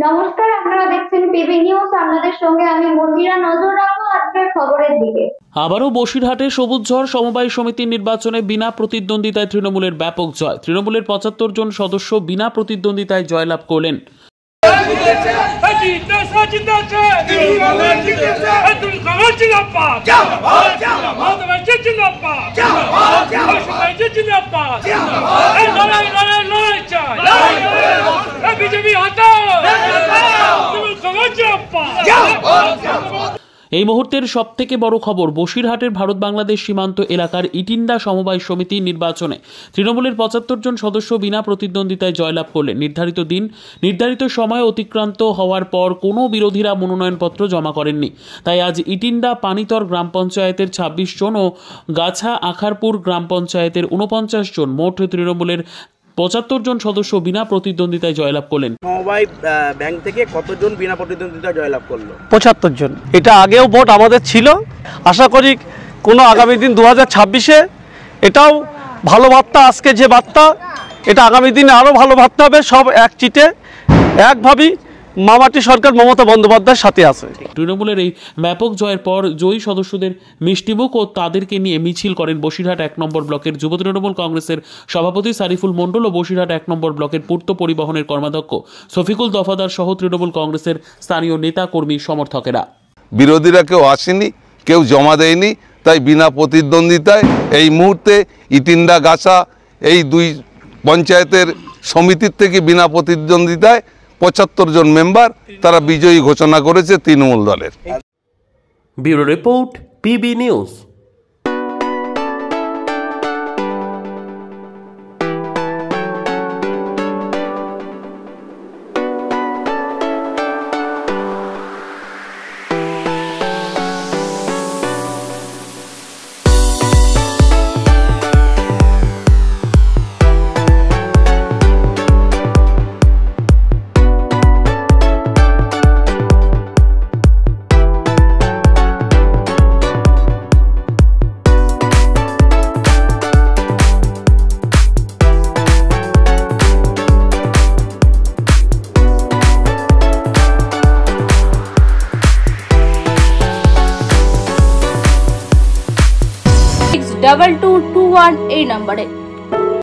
নমস্কার, আপনারা দেখছেন পিবি নিউজ। আপনাদের সঙ্গে আমি মন্দিরা। নজর রাখবো আজকের খবরের দিকে। আবারও বসিরহাটে সবুজ ঝড় সমবায় সমিতির নির্বাচনে বিনা প্রতিদ্বন্দ্বিতায় তৃণমূলের ব্যাপক জয়। তৃণমূলের ৭৫ জন সদস্য বিনা প্রতিদ্বন্দ্বিতায় জয়লাভ করলেন। এই মুহূর্তের সবথেকে বড় খবর, বসিরহাটের ভারত বাংলাদেশ সীমান্ত এলাকার ইটিন্ডা সমবায় সমিতির নির্বাচনে তৃণমূলের ৭৫ জন সদস্য বিনা প্রতিদ্বন্দ্বিতায় জয়লাভ করলেন। নির্ধারিত দিন নির্ধারিত সময় অতিক্রান্ত হওয়ার পর কোনো বিরোধীরা মনোনয়নপত্র জমা করেননি। তাই আজ ইটিন্ডা পানিতর গ্রাম পঞ্চায়েতের ২৬ জন ও গাছা আখারপুর গ্রাম পঞ্চায়েতের ৪৯ জন, মোট তৃণমূলের ৭৫ জন সদস্য বিনা প্রতিদ্বন্দ্বিতায় জয়লাভ করলেন। সমবায় ব্যাংক থেকে কতজন বিনা প্রতিদ্বন্দ্বিতায় জয়লাভ করলো? ৭৫ জন। এটা আগেও ভোট আমাদের ছিল। আশা করি কোনো আগামী দিন 2026-এ এটাও ভালো বার্তা। আজকে যে বার্তা, এটা আগামী দিনে আরও ভালো বার্তা হবে। সব এক চিটে একভাবেই মামাটি সরকার মমতা বন্দ্যোপাধ্যায়ের সাথে আছে। তৃণমূলের এই ব্যাপক জয়ের পর জয়ী সদস্যদের মিষ্টিমুখ ও তাদেরকে নিয়ে মিছিল করেন বসিরহাট ১ নম্বর ব্লকের যুব তৃণমূল কংগ্রেসের সভাপতি সারিফুল মণ্ডল ও বসিরহাট ১ নম্বর ব্লকের পূর্ত পরিবহনের কর্মাধ্যক্ষ শফিকুল দফাদার সহ তৃণমূল কংগ্রেসের স্থানীয় নেতা কর্মী সমর্থকেরা। বিরোধীরা কেউ আসেনি, কেউ জমা দেয়নি, তাই বিনা প্রতিদ্বন্দ্বিতায় এই মুহূর্তে ইটিন্ডা গাছা এই দুই পঞ্চায়েতের সমিতির থেকে বিনা প্রতিদ্বন্দ্বিতায় ৭৫ জন মেম্বার তারা বিজয়ী ঘোষণা করেছে তৃণমূল দলের। Bureau report, PB news. double 2 2 1 এই নম্বরে